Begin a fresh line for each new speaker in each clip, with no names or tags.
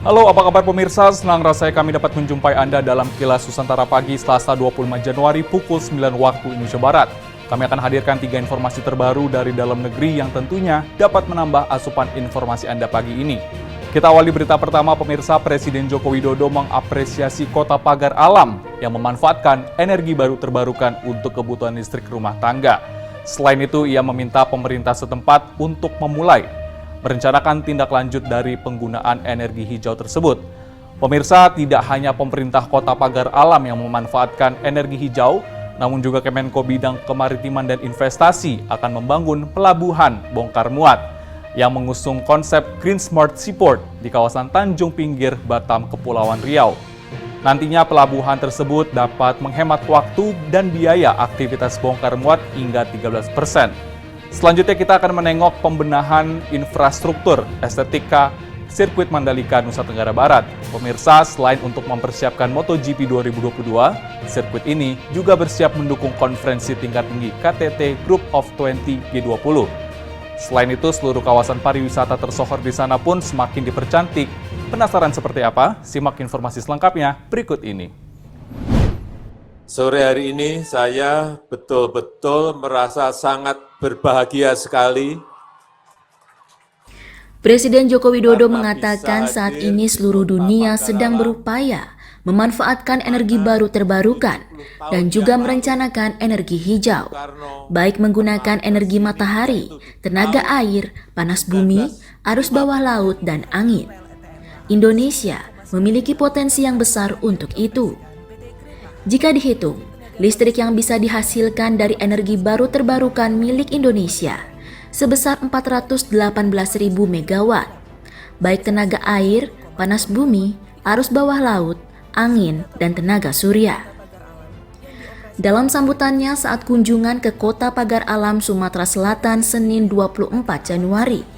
Halo, apa kabar pemirsa? Senang rasanya kami dapat menjumpai Anda dalam Kilas Nusantara Pagi Selasa 25 Januari pukul 9 waktu Indonesia Barat. Kami akan hadirkan 3 informasi terbaru dari dalam negeri yang tentunya dapat menambah asupan informasi Anda pagi ini. Kita awali berita pertama, pemirsa. Presiden Joko Widodo mengapresiasi Kota Pagar Alam yang memanfaatkan energi baru terbarukan untuk kebutuhan listrik rumah tangga. Selain itu, ia meminta pemerintah setempat untuk merencanakan tindak lanjut dari penggunaan energi hijau tersebut. Pemirsa, tidak hanya pemerintah Kota Pagar Alam yang memanfaatkan energi hijau, namun juga Kemenko Bidang Kemaritiman dan Investasi akan membangun pelabuhan bongkar muat yang mengusung konsep Green Smart Seaport di kawasan Tanjung Pinggir, Batam, Kepulauan Riau. Nantinya pelabuhan tersebut dapat menghemat waktu dan biaya aktivitas bongkar muat hingga 13%. Selanjutnya kita akan menengok pembenahan infrastruktur estetika sirkuit Mandalika, Nusa Tenggara Barat. Pemirsa, selain untuk mempersiapkan MotoGP 2022, sirkuit ini juga bersiap mendukung konferensi tingkat tinggi KTT Group of 20 G20. Selain itu, seluruh kawasan pariwisata tersohor di sana pun semakin dipercantik. Penasaran seperti apa? Simak informasi selengkapnya berikut ini.
Sore hari ini saya betul-betul merasa sangat berbahagia sekali.
Presiden Joko Widodo mengatakan saat ini seluruh dunia sedang berupaya memanfaatkan energi baru terbarukan dan juga merencanakan energi hijau, baik menggunakan energi matahari, tenaga air, panas bumi, arus bawah laut, dan angin. Indonesia memiliki potensi yang besar untuk itu. Jika dihitung, listrik yang bisa dihasilkan dari energi baru terbarukan milik Indonesia sebesar 418.000 megawatt, baik tenaga air, panas bumi, arus bawah laut, angin, dan tenaga surya. Dalam sambutannya saat kunjungan ke Kota Pagar Alam, Sumatera Selatan, Senin 24 Januari,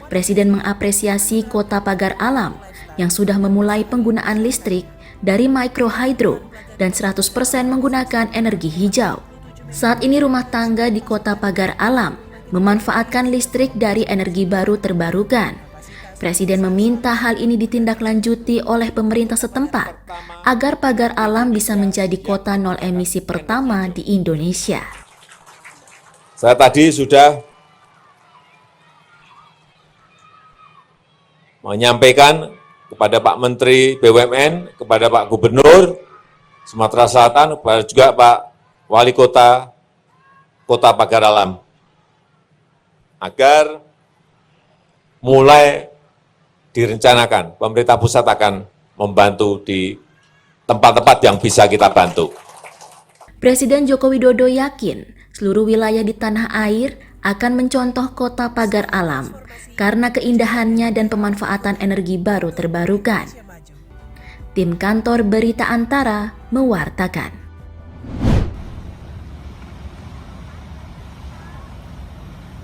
Presiden mengapresiasi Kota Pagar Alam yang sudah memulai penggunaan listrik dari mikrohidro dan 100% menggunakan energi hijau. Saat ini rumah tangga di Kota Pagar Alam memanfaatkan listrik dari energi baru terbarukan. Presiden meminta hal ini ditindaklanjuti oleh pemerintah setempat agar Pagar Alam bisa menjadi kota nol emisi pertama di Indonesia.
Saya tadi sudah menyampaikan kepada Pak Menteri BUMN, kepada Pak Gubernur Sumatera Selatan, kepada juga Pak Wali Kota Kota Pagar Alam, agar mulai direncanakan, pemerintah pusat akan membantu di tempat-tempat yang bisa kita bantu.
Presiden Joko Widodo yakin seluruh wilayah di tanah air akan mencontoh Kota Pagar Alam karena keindahannya dan pemanfaatan energi baru terbarukan. Tim Kantor Berita Antara mewartakan.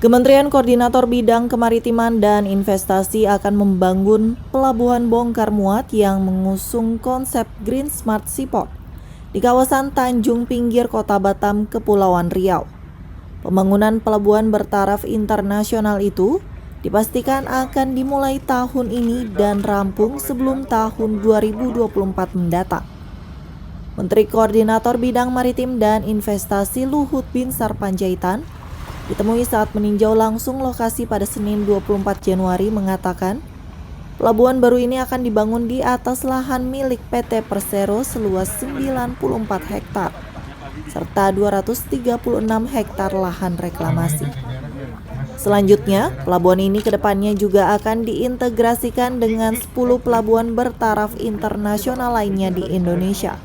Kementerian Koordinator Bidang Kemaritiman dan Investasi akan membangun pelabuhan bongkar muat yang mengusung konsep Green Smart Seaport di kawasan Tanjung Pinggir, Kota Batam, Kepulauan Riau. Pembangunan pelabuhan bertaraf internasional itu dipastikan akan dimulai tahun ini dan rampung sebelum tahun 2024 mendatang. Menteri Koordinator Bidang Maritim dan Investasi Luhut Binsar Panjaitan ditemui saat meninjau langsung lokasi pada Senin 24 Januari mengatakan, pelabuhan baru ini akan dibangun di atas lahan milik PT Persero seluas 94 hektar, serta 236 hektar lahan reklamasi. Selanjutnya, pelabuhan ini kedepannya juga akan diintegrasikan dengan 10 pelabuhan bertaraf internasional lainnya di Indonesia,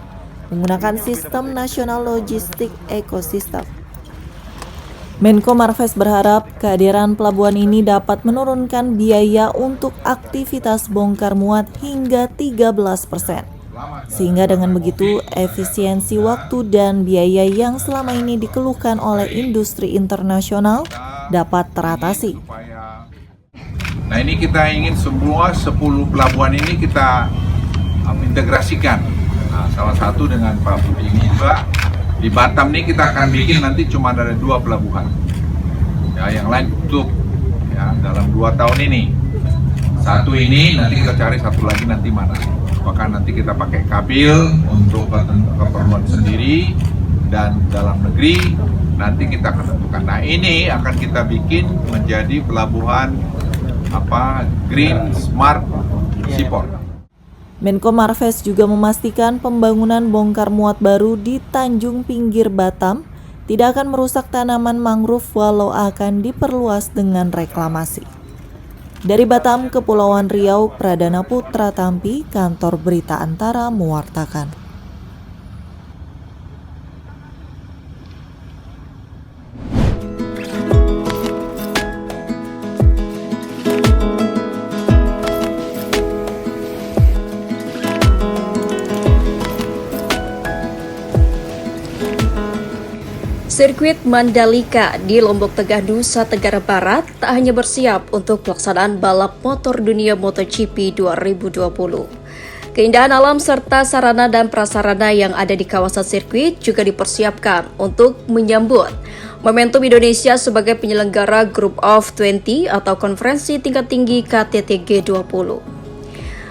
menggunakan sistem nasional logistik ekosistem. Menko Marves berharap kehadiran pelabuhan ini dapat menurunkan biaya untuk aktivitas bongkar muat hingga 13%. Sehingga dengan begitu efisiensi waktu dan biaya yang selama ini dikeluhkan oleh industri internasional dapat teratasi.
Nah, ini kita ingin semua 10 pelabuhan ini kita integrasikan. Nah, salah satu dengan Pak Budi ini juga di Batam ini kita akan bikin nanti cuma ada 2 pelabuhan. Ya, yang lain tutup ya dalam 2 tahun ini. Satu ini, nanti kita cari satu lagi nanti mana. Apakah nanti kita pakai kabel untuk keperluan sendiri dan dalam negeri, nanti kita akan tentukan. Nah ini akan kita bikin menjadi pelabuhan Green Smart Seaport.
Menko Marves juga memastikan pembangunan bongkar muat baru di Tanjung Pinggir Batam tidak akan merusak tanaman mangrove walau akan diperluas dengan reklamasi. Dari Batam, Kepulauan Riau, Pradana Putra Tampi, Kantor Berita Antara mewartakan.
Sirkuit Mandalika di Lombok Tengah, Nusa Tenggara Barat tak hanya bersiap untuk pelaksanaan balap motor dunia MotoGP 2020. Keindahan alam serta sarana dan prasarana yang ada di kawasan sirkuit juga dipersiapkan untuk menyambut momentum Indonesia sebagai penyelenggara Group of 20 atau konferensi tingkat tinggi KTT G20.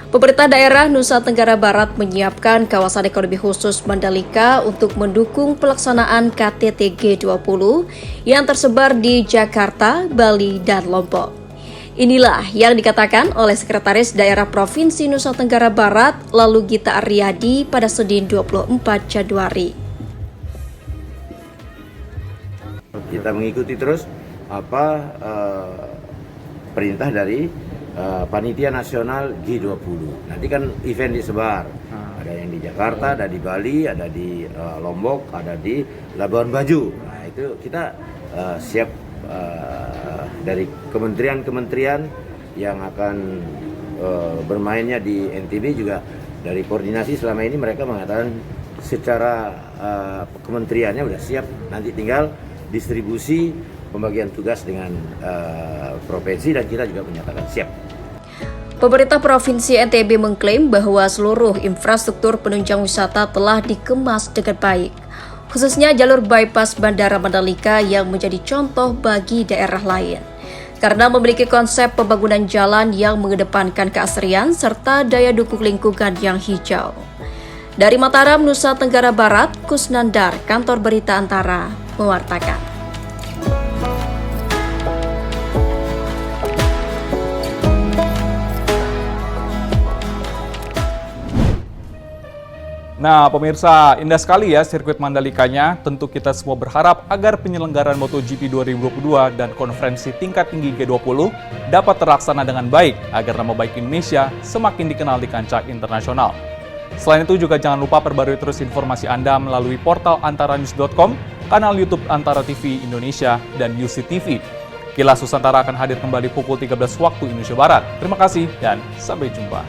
Pemerintah daerah Nusa Tenggara Barat menyiapkan kawasan ekonomi khusus Mandalika untuk mendukung pelaksanaan KTT G20 yang tersebar di Jakarta, Bali, dan Lombok. Inilah yang dikatakan oleh Sekretaris Daerah Provinsi Nusa Tenggara Barat, Lalu Gita Aryadi pada Senin 24 Januari.
Kita mengikuti terus perintah dari Panitia Nasional G20. Nanti kan event disebar. Ada yang di Jakarta, ada di Bali, ada di Lombok, ada di Labuan Bajo. Nah, itu kita siap dari kementerian-kementerian yang akan bermainnya di NTB juga dari koordinasi selama ini mereka mengatakan secara kementeriannya sudah siap, nanti tinggal distribusi pembagian tugas dengan provinsi dan kita juga menyatakan siap.
Pemerintah Provinsi NTB mengklaim bahwa seluruh infrastruktur penunjang wisata telah dikemas dengan baik, khususnya jalur bypass Bandara Mandalika yang menjadi contoh bagi daerah lain, karena memiliki konsep pembangunan jalan yang mengedepankan keasrian serta daya dukung lingkungan yang hijau. Dari Mataram, Nusa Tenggara Barat, Kusnandar, Kantor Berita Antara, mewartakan.
Nah, pemirsa, indah sekali ya sirkuit Mandalikanya. Tentu kita semua berharap agar penyelenggaraan MotoGP 2022 dan konferensi tingkat tinggi G20 dapat terlaksana dengan baik agar nama baik Indonesia semakin dikenal di kancah internasional. Selain itu juga jangan lupa perbarui terus informasi Anda melalui portal antaranews.com, kanal YouTube Antara TV Indonesia, dan UCTV. Kilas Nusantara akan hadir kembali pukul 13 waktu Indonesia Barat. Terima kasih dan sampai jumpa.